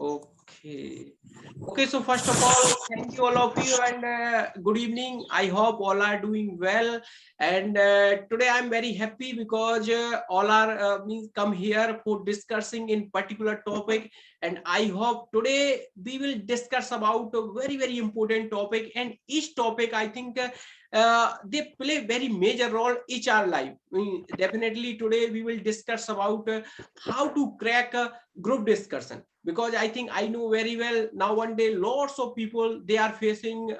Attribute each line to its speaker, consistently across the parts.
Speaker 1: Okay. Okay, so first of all, thank you all of you and good evening. I hope all are doing well. And today I'm very happy because all are means come here for discussing in particular topic. And I hope today we will discuss about a very important topic. And each topic I think they play very major role each our life. Definitely today we will discuss about how to crack a group discussion, because I think I know very well now one day lots of people they are facing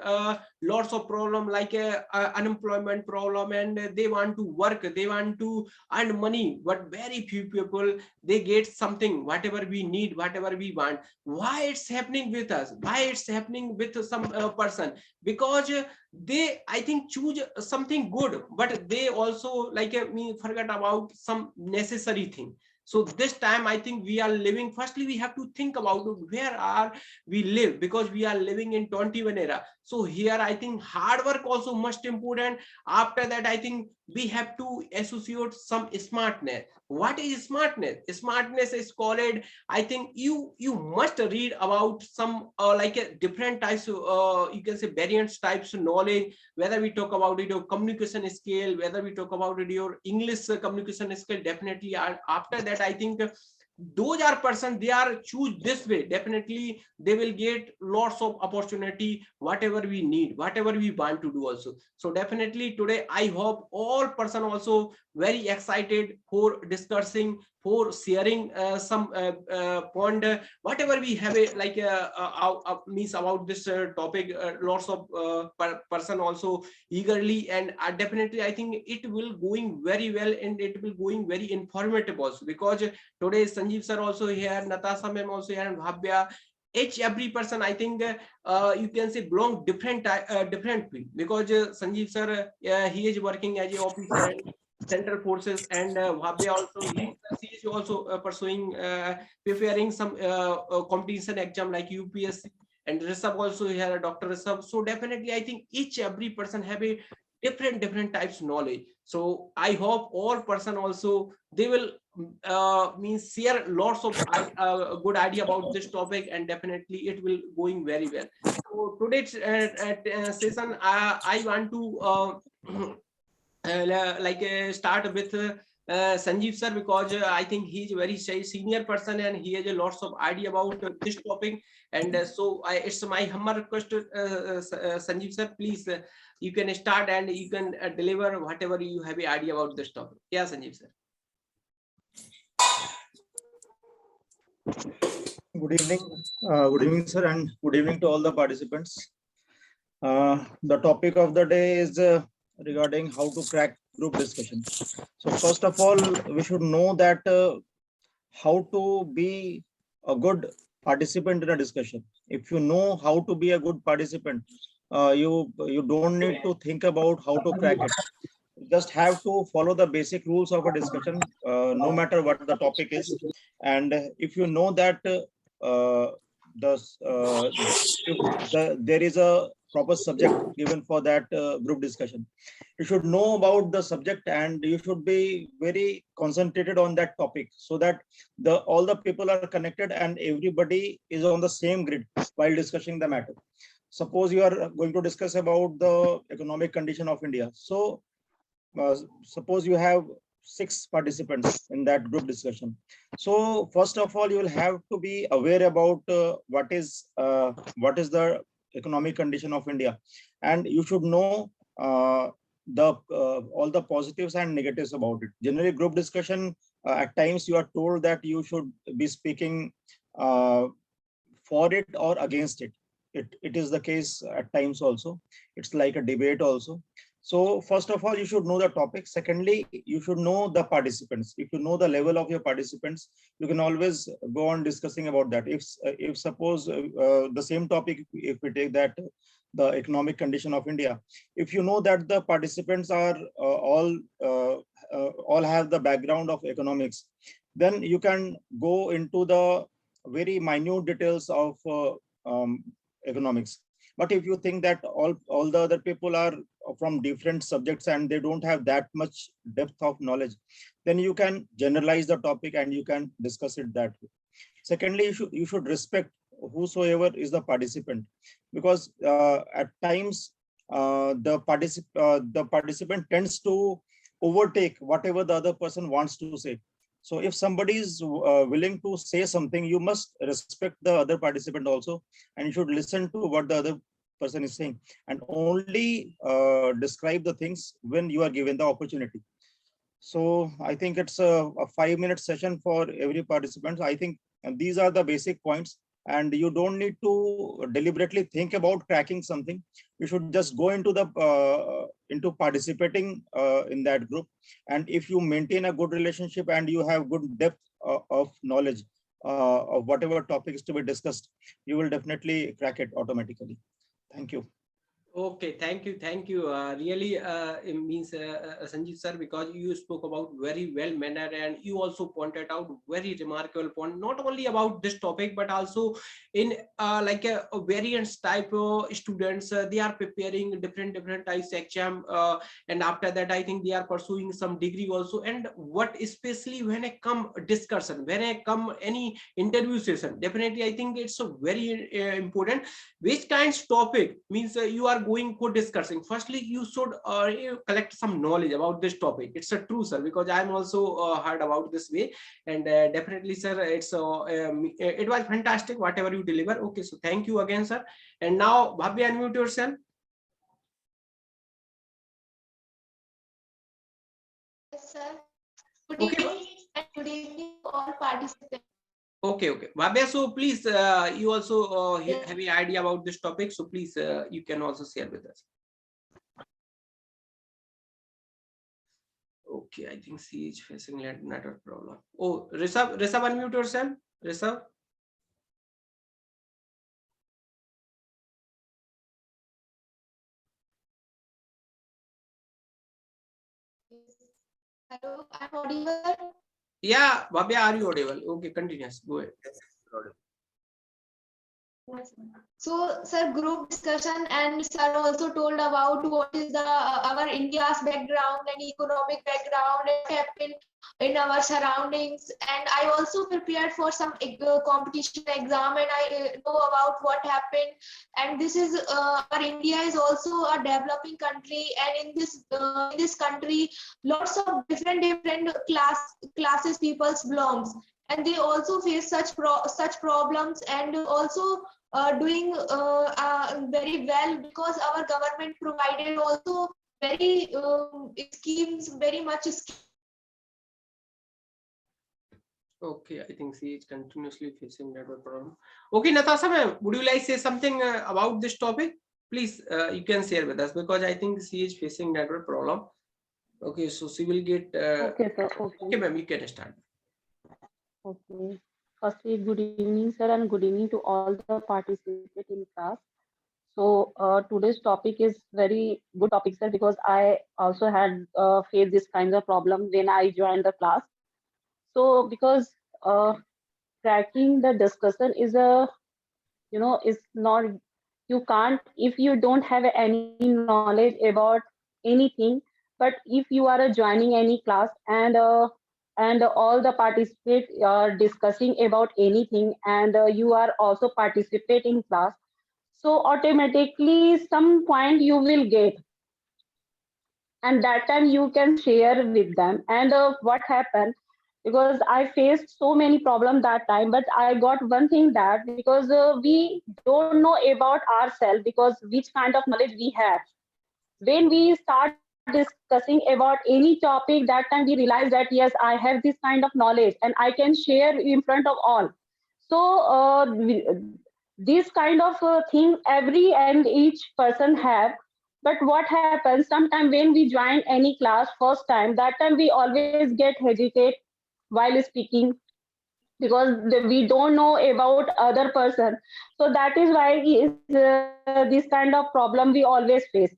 Speaker 1: lots of problem like unemployment problem, and they want to work, they want to earn money, but very few people they get something whatever we need, whatever we want. Why it's happening with us, why it's happening with some person? Because they I think choose something good, but they also like me forget about some necessary thing. So this time I think we are living, firstly we have to think about where are we live, because we are living in 21 era. So here I think hard work also most important. After that I think we have to associate some smartness. What is smartness? Smartness is called, I think you must read about some like a different types of you can say variants types of knowledge, whether we talk about it your communication skill, whether we talk about it your English communication skill. Definitely after that I think those are person they are choose this way, definitely they will get lots of opportunity, whatever we need, whatever we want to do also. So definitely today I hope all person also very excited for discussing, for sharing some point, whatever we have a like means about this topic. Lots of person also eagerly, and definitely I think it will going very well and it will going very informative also, because today Sanjeev sir also here, Natasha ma'am also here, and Bhavya. Each every person I think you can say belong different field, because Sanjeev sir he is working as a officer in central forces, and Bhavya also he is also pursuing preparing some competition exam like UPSC, and Rishabh also here, Dr. Rishabh. So definitely I think each every person have a different types of knowledge. So I hope all person also they will means share lots of good idea about this topic, and definitely it will going very well. So today's session I want to like start with Sanjeev sir, because I think he is a very senior person and he has a lots of idea about this topic. And it's my humble request, Sanjeev sir, please you can start and you can deliver whatever you have an idea about this topic. Yeah, Sanjeev sir.
Speaker 2: Good evening, sir, and good evening to all the participants. The topic of the day is regarding how to crack group discussion. So first of all, we should know that how to be a good participant in a discussion. If you know how to be a good participant, you don't need to think about how to crack it. You just have to follow the basic rules of a discussion, no matter what the topic is. And if you know that the if there is a proper subject given for that group discussion, you should know about the subject and you should be very concentrated on that topic, so that the all the people are connected and everybody is on the same grid while discussing the matter. Suppose you are going to discuss about the economic condition of India. So suppose you have 6 participants in that group discussion. So first of all, you will have to be aware about what is the economic condition of India, and you should know the all the positives and negatives about it. Generally, group discussion, at times you are told that you should be speaking for it or against it. It is the case at times also. It's like a debate also. So first of all, you should know the topic. Secondly, you should know the participants. If you know the level of your participants, you can always go on discussing about that. If suppose the same topic, if we take that the economic condition of India, if you know that the participants are all have the background of economics, then you can go into the very minute details of economics. But if you think that all the other people are from different subjects and they don't have that much depth of knowledge, then you can generalize the topic and you can discuss it that way. Secondly, you should respect whosoever is the participant, because at times the participant tends to overtake whatever the other person wants to say. So if somebody is willing to say something, you must respect the other participant also, and you should listen to what the other person is saying, and only describe the things when you are given the opportunity. So I think it's a 5-minute session for every participant. I think these are the basic points, and you don't need to deliberately think about cracking something. You should just go into participating in that group. And if you maintain a good relationship and you have good depth of knowledge of whatever topic is to be discussed, you will definitely crack it automatically. Thank you.
Speaker 1: Okay, thank you. Really, it means Sanjeev sir, because you spoke about very well manner, and you also pointed out very remarkable point, not only about this topic but also in like a variance type of students. They are preparing different types exam, and after that I think they are pursuing some degree also. And what especially when I come discussion, when I come any interview session, definitely I think it's a very important which kinds topic means you are going for discussing. Firstly, you should collect some knowledge about this topic. It's a true, sir, because I'm also heard about this way. And definitely, sir, it was fantastic whatever you deliver. Okay, so thank you again, sir. And now Bhavya, unmute yourself.
Speaker 3: Yes, sir. Good
Speaker 1: Okay.
Speaker 3: evening and good evening to all participants.
Speaker 1: Okay. Bhavya, so please, you also
Speaker 3: Yes.
Speaker 1: have an idea about this topic, so please you can also share with us. Okay, I think she is facing network problem. Oh, Rishabh, unmute yourself. Rishabh.
Speaker 3: Hello, I'm audible.
Speaker 1: Yeah, Bhavya, are you audible? Okay, continuous. Go ahead.
Speaker 3: So, sir, group discussion, and sir also told about what is the our India's background and economic background and what happened in our surroundings. And I also prepared for some competition exam, and I know about what happened. And this is our India is also a developing country, and in this country, lots of different classes peoples belongs, and they also face such problems, and also doing very well, because our government provided also very schemes, very much schemes.
Speaker 1: Okay, I think she is continuously facing network problem. Okay, Natasha, ma'am, would you like to say something about this topic? Please, you can share with us, because I think she is facing network problem. Okay, so she will get.
Speaker 4: Okay, sir.
Speaker 1: Okay, ma'am, you can start.
Speaker 4: Okay. Firstly, good evening, sir, and good evening to all the participants in class. So today's topic is very good topic, sir, because I also had faced this kind of problem when I joined the class. So because tracking the discussion is is not, you can't, if you don't have any knowledge about anything, but if you are joining any class and all the participants are discussing about anything, and you are also participating in class, so automatically some point you will get, and that time you can share with them. And what happened, because I faced so many problems that time, but I got one thing, that because we don't know about ourselves, because which kind of knowledge we have. When we start discussing about any topic, that time we realize that yes, I have this kind of knowledge and I can share in front of all. So this kind of thing every and each person have. But what happens sometimes when we join any class first time, that time we always get hesitate while speaking, because we don't know about other person. So that is why is this kind of problem we always face.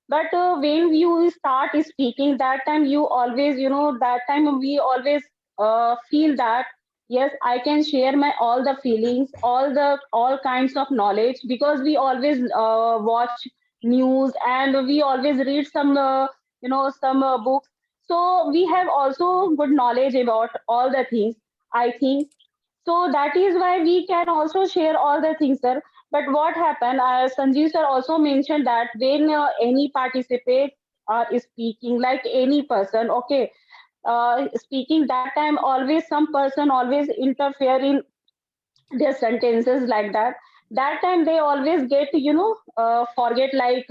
Speaker 4: But when you start speaking, that time you always, that time we always feel that yes, I can share my all the feelings, all kinds of knowledge, because we always watch news and we always read some some books. So we have also good knowledge about all the things, I think. So that is why we can also share all the things, sir. But what happened, Sanjeev sir also mentioned that when any participant is speaking, like any person, okay, speaking that time, always some person always interfere in their sentences like that. That time they always get, forget like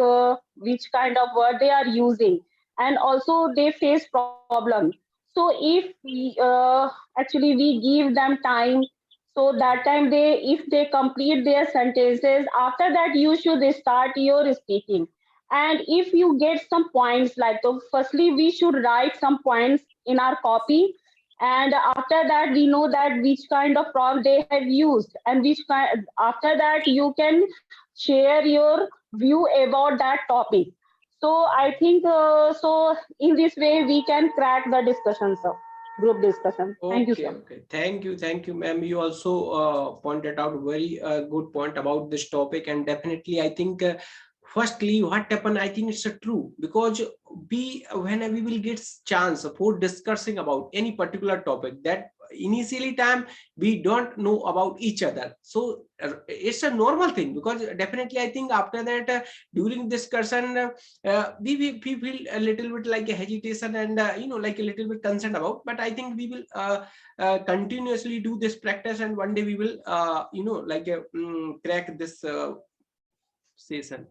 Speaker 4: which kind of word they are using, and also they face problem. So if we actually we give them time, so that time they, if they complete their sentences, after that you should start your speaking. And if you get some points, like, so firstly we should write some points in our copy, and after that we know that which kind of prompt they have used, and which kind, after that you can share your view about that topic. So I think so in this way we can crack the discussion, sir. Group discussion. Thank you,
Speaker 1: Okay,
Speaker 4: sir.
Speaker 1: okay. Thank you, ma'am. You also pointed out very good point about this topic, and definitely, I think, firstly, what happened, I think it's true, because we, when we will get chance for discussing about any particular topic, that initially time we don't know about each other, so it's a normal thing, because definitely I think after that, during discussion, we feel a little bit like a hesitation, and like a little bit concerned about, but I think we will continuously do this practice, and one day we will like crack this session.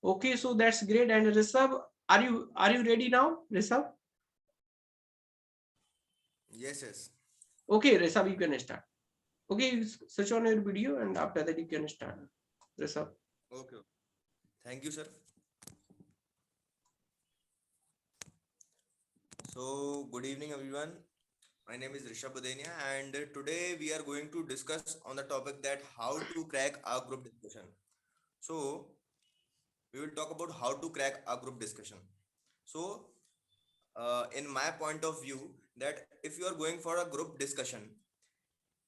Speaker 1: Okay, so that's great. And Rishabh, are you ready now, Rishabh?
Speaker 5: Yes, yes.
Speaker 1: Okay, Rishabh, you can start. Okay, you switch on your video, and after that you can start, Rishabh.
Speaker 5: Okay. Thank you, sir. So, good evening, everyone. My name is Rishabh Budenia, and today we are going to discuss on the topic that how to crack a group discussion. So, we will talk about how to crack a group discussion. So, in my point of view, that if you are going for a group discussion,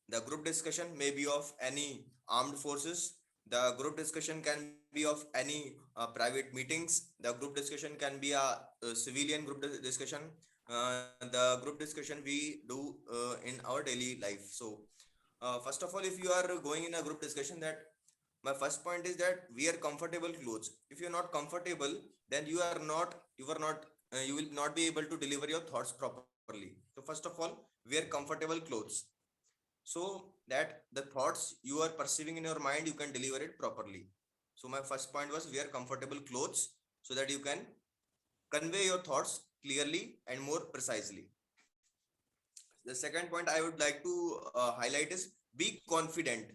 Speaker 5: the group discussion may be of any armed forces. The group discussion can be of any private meetings. The group discussion can be a civilian group discussion. The group discussion we do in our daily life. So, first of all, if you are going in a group discussion, that my first point is that wear comfortable clothes. If you're not comfortable, then you will not be able to deliver your thoughts properly. So, first of all, wear comfortable clothes, so that the thoughts you are perceiving in your mind, you can deliver it properly. So my first point was wear comfortable clothes so that you can convey your thoughts clearly and more precisely. The second point I would like to highlight is be confident.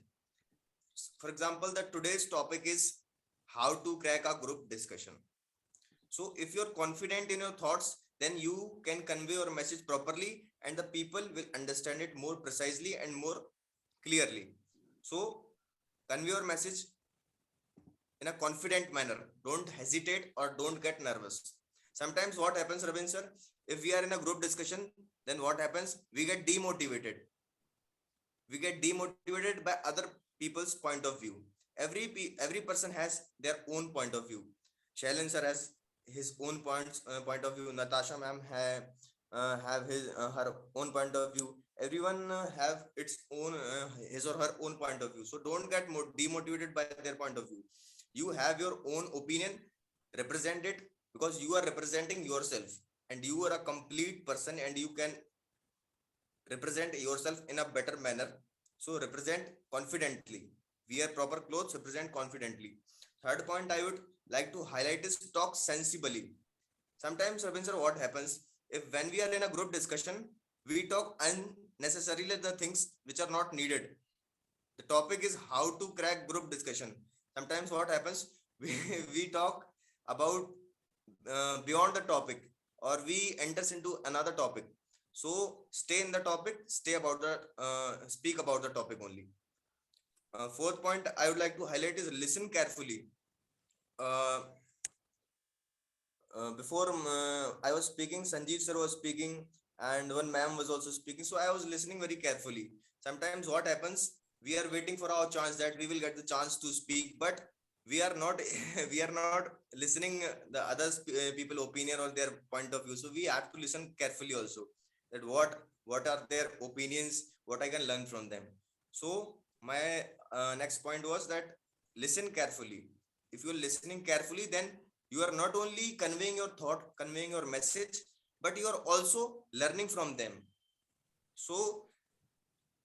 Speaker 5: For example, the today's topic is how to crack a group discussion. So if you're confident in your thoughts, then you can convey your message properly, and the people will understand it more precisely and more clearly. So convey your message in a confident manner. Don't hesitate or don't get nervous. Sometimes what happens, Ravin sir, if we are in a group discussion, then what happens? We get demotivated. We get demotivated by other people's point of view. Every person has their own point of view. Shailen sir has his own point of view. Natasha ma'am have her own point of view. Everyone have its own his or her own point of view. So don't get demotivated by their point of view. You have your own opinion. Represent it, because you are representing yourself, and you are a complete person, and you can represent yourself in a better manner. So represent confidently. Wear proper clothes, represent confidently. Third point I would like to highlight is talk sensibly. Sometimes, Robin sir, what happens, if when we are in a group discussion, we talk unnecessarily the things which are not needed. The topic is how to crack group discussion. Sometimes what happens, we talk about beyond the topic, or we enters into another topic. So stay in the topic, stay about the speak about the topic only. Fourth point I would like to highlight is listen carefully. uh, Before I was speaking, Sanjeev sir was speaking, and one ma'am was also speaking, so I was listening very carefully. Sometimes what happens, we are waiting for our chance, that we will get the chance to speak, but we are not we are not listening the others people opinion or their point of view. So we have to listen carefully also, that what are their opinions, what I can learn from them. So my next point was that listen carefully. If you're listening carefully, then you are not only conveying your thought, conveying your message, but you are also learning from them. So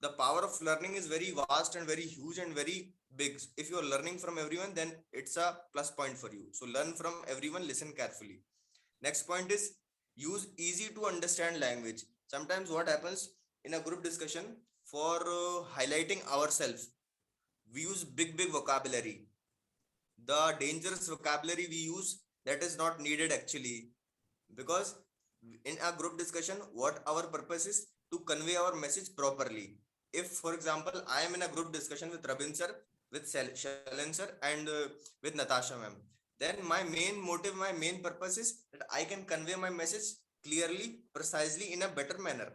Speaker 5: the power of learning is very vast and very huge and very big. If you are learning from everyone, then it's a plus point for you. So learn from everyone, listen carefully. Next point is use easy to understand language. Sometimes what happens in a group discussion, for highlighting ourselves, we use big vocabulary. The dangerous vocabulary we use, that is not needed actually, because in a group discussion, what our purpose is to convey our message properly. If, for example, I am in a group discussion with Rabin sir, with Shalan sir, and with Natasha ma'am, then my main motive, my main purpose is that I can convey my message clearly, precisely, in a better manner.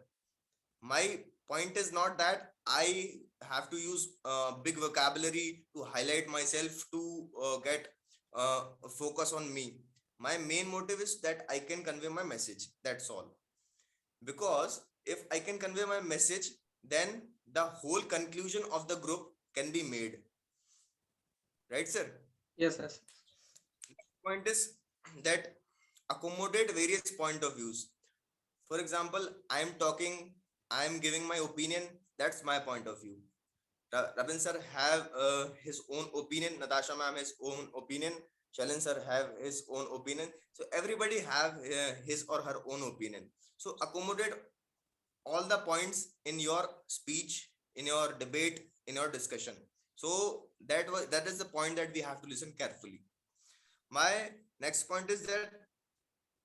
Speaker 5: My point is not that I have to use big vocabulary to highlight myself, to get focus on me. My main motive is that I can convey my message. That's all. Because if I can convey my message, then the whole conclusion of the group can be made. Right, sir?
Speaker 1: Yes, yes.
Speaker 5: Point is that accommodate various point of views. For example, I am talking, I am giving my opinion. That's my point of view. Rabin sir have his own opinion. Natasha ma'am his own opinion. Shalan sir have his own opinion. So everybody have his or her own opinion. So accommodate all the points in your speech, in your debate, in your discussion. So that is the point that we have to listen carefully. My next point is that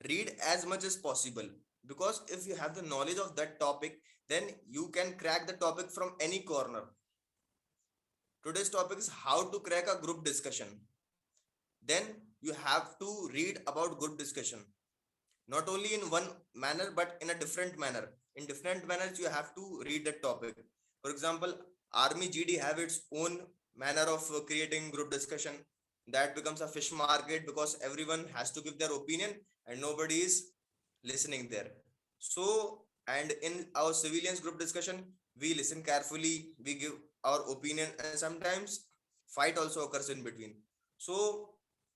Speaker 5: read as much as possible, because if you have the knowledge of that topic, then you can crack the topic from any corner. Today's topic is how to crack a group discussion. Then you have to read about group discussion, not only in one manner but in a different manner. In different manners you have to read that topic. For example, Army GD have its own manner of creating group discussion. That becomes a fish market, because everyone has to give their opinion and nobody is listening there. So, and in our civilians group discussion, we listen carefully, we give our opinion, and sometimes fight also occurs in between. So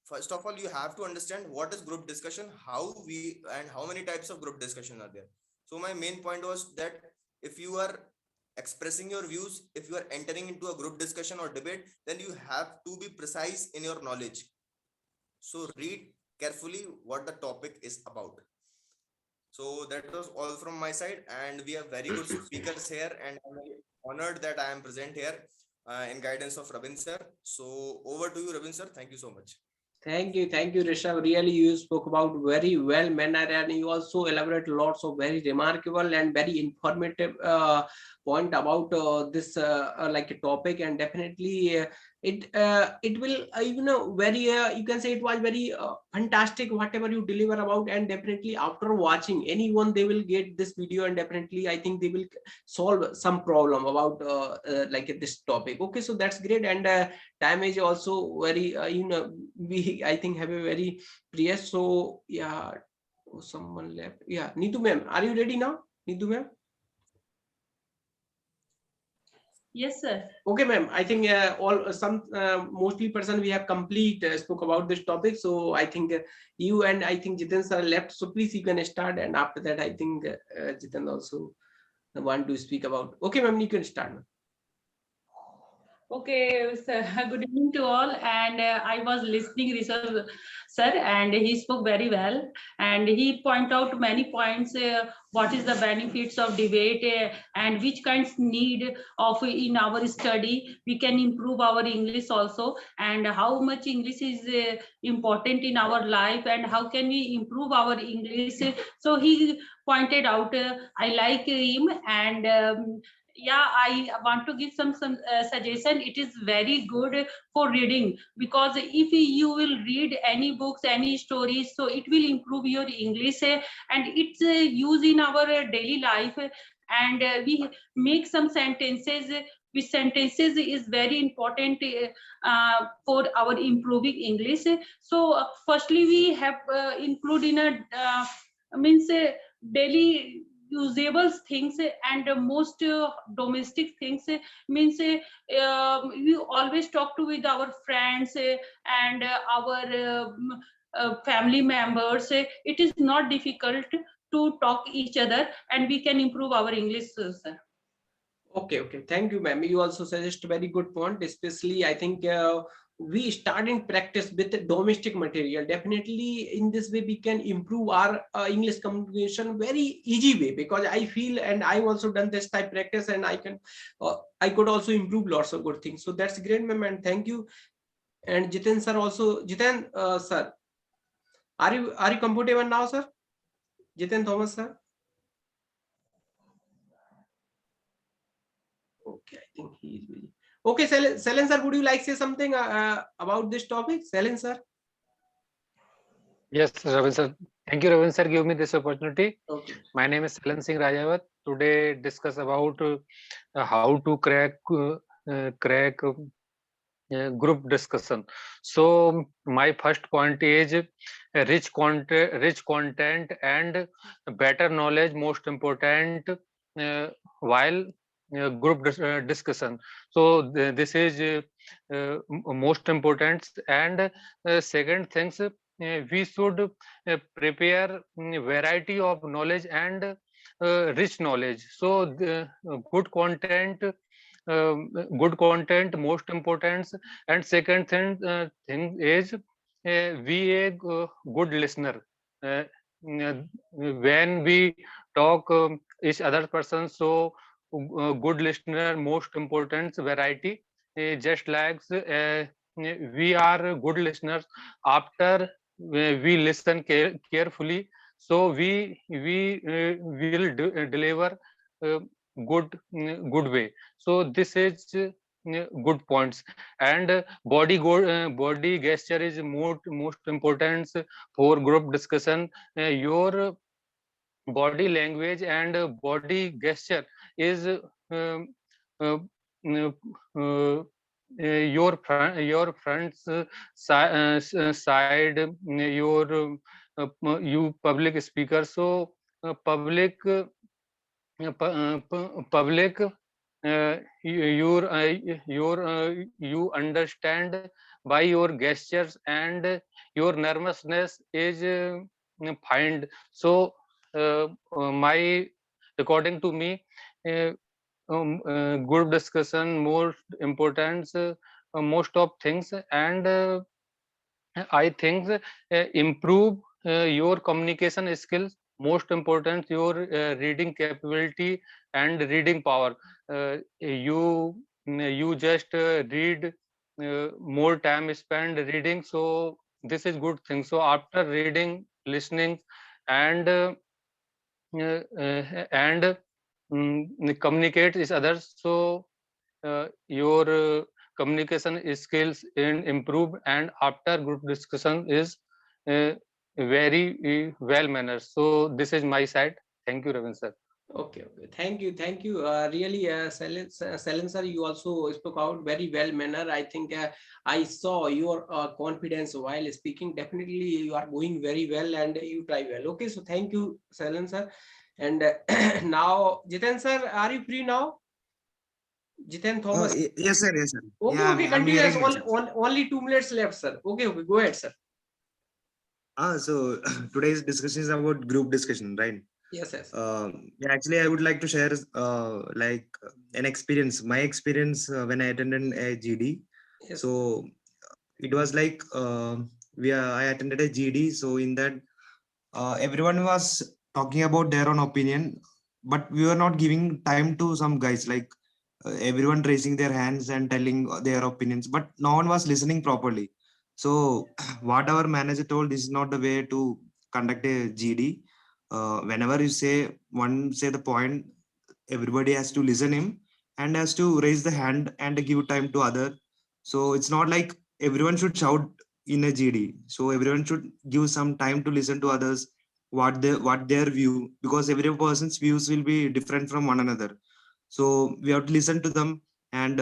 Speaker 5: first of all, you have to understand what is group discussion, how we and how many types of group discussion are there. So my main point was that if you are expressing your views, if you are entering into a group discussion or debate, then you have to be precise in your knowledge. So read carefully what the topic is about. So that was all from my side, and we have very good speakers here, and I'm very honored that I am present here in guidance of Rabin sir. So over to you, Rabin sir. Thank you so much.
Speaker 1: Thank you, Rishabh. Really, you spoke about very well manner, and you also elaborate lots of very remarkable and very informative point about this like a topic, and definitely it will very you can say it was very fantastic whatever you deliver about, and definitely after watching anyone they will get this video, and definitely I think they will solve some problem about like this topic. Okay, so that's great, and time is also very we I think have a very precious. So yeah, someone left. Yeah, Neetu ma'am, are you ready now? Neetu ma'am.
Speaker 6: Yes, sir.
Speaker 1: Okay, ma'am. I think mostly person we have complete spoke about this topic. So I think you and I think Jiten sir left. So please you can start, and after that I think Jiten also want to speak about. Okay, ma'am, you can start.
Speaker 6: Okay, sir. Good evening to all. And I was listening, Rishabh sir, and he spoke very well. And he point out many points. What is the benefits of debate and which kinds need of in our study? We can improve our English also, and how much English is important in our life, and how can we improve our English? So he pointed out. I like him, and yeah, I want to give some suggestion. It is very good for reading, because if you will read any books, any stories, so it will improve your English, and it's used in our daily life, and we make some sentences. Which sentences is very important for our improving English. So firstly we have include in a means daily usable things and most domestic things means we always talk to with our friends and our family members. It is not difficult to talk each other, and we can improve our English, sir.
Speaker 1: Okay, okay. Thank you, ma'am. You also suggest very good point. Especially, I think we start in practice with domestic material. Definitely, in this way, we can improve our English communication very easy way, because I feel, and I've also done this type practice, and I could also improve lots of good things. So that's great, ma'am, and thank you. And Jiten sir also, Jiten sir, are you comfortable now, sir? Jiten Thomas sir. Okay, I think he is busy. Okay, Selen sir, would you like to say something about this topic? Selen sir.
Speaker 7: Yes, Ravi sir. Thank you, Ravi sir, give me this opportunity.
Speaker 1: Okay.
Speaker 7: My name is Selen Singh Rajawat. Today discuss about how to crack group discussion. So my first point is rich content and better knowledge most important while group discussion. So this is most important. And second things, we should prepare variety of knowledge and rich knowledge. So the good content most important. And second thing is be a good listener. When we talk each other person, so good listener most important variety. Just like we are good listeners after we listen carefully, so we will deliver good way. So this is good points. And body gesture is most important for group discussion. Your body language and body gesture is your front side, you public speaker. So public you understand by your gestures, and your nervousness is find. So my according to me, group discussion more important most of things. And I think improve your communication skills most important, your reading capability and reading power. You just read, more time spent reading, so this is good thing. So after reading, listening, and communicate with others, so your communication skills and improve. And after group discussion is very well mannered. So this is my side. Thank you, Ravin sir.
Speaker 1: Okay, okay. Thank you. Thank you. Really, Selen sir, you also spoke out very well manner. I think I saw your confidence while speaking. Definitely, you are going very well and you try well. Okay, so thank you, Selen sir. And now, Jiten sir, are you free now? Jiten Thomas.
Speaker 8: Yes, sir. Yes, sir.
Speaker 1: Okay,
Speaker 8: Yeah,
Speaker 1: okay.
Speaker 8: I'm
Speaker 1: Continue.
Speaker 8: hearing you, sir.
Speaker 1: Only 2 minutes left, sir. Okay, okay. Go ahead, sir.
Speaker 8: So today's discussion is about group discussion, right?
Speaker 1: Yes, yes.
Speaker 8: Yeah, actually, I would like to share like an experience. My experience when I attended a GD.
Speaker 1: Yes.
Speaker 8: So it was like I attended a GD. So in that, everyone was talking about their own opinion, but we were not giving time to some guys, like everyone raising their hands and telling their opinions, but no one was listening properly. So what our manager told, this is not the way to conduct a GD. Whenever you say the point, everybody has to listen him and has to raise the hand and give time to other. So it's not like everyone should shout in a GD. So everyone should give some time to listen to others, what their view, because every person's views will be different from one another. So we have to listen to them. And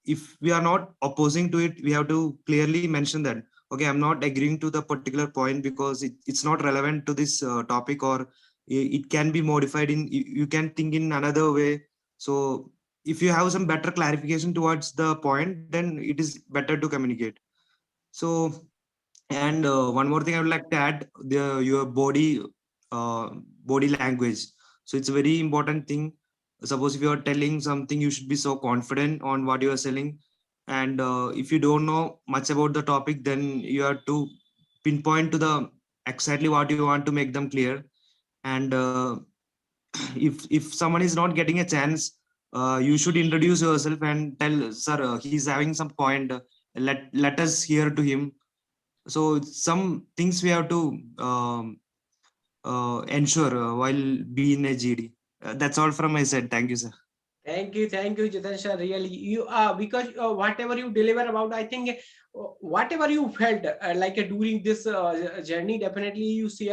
Speaker 8: if we are not opposing to it, we have to clearly mention that, okay, I'm not agreeing to the particular point because it's not relevant to this topic, or it can be modified in, you can think in another way. So if you have some better clarification towards the point, then it is better to communicate. So, and one more thing I would like to add, your body language. So it's a very important thing. Suppose if you are telling something, you should be so confident on what you are selling. And if you don't know much about the topic, then you have to pinpoint to the exactly what you want to make them clear. And if someone is not getting a chance, you should introduce yourself and tell, sir, he's having some point. Let us hear to him. So some things we have to ensure while being a GD. That's all from my side. Thank you, sir.
Speaker 1: Thank you, Jitan sir. Really, you because whatever you deliver about, I think whatever you felt like during this journey, definitely you share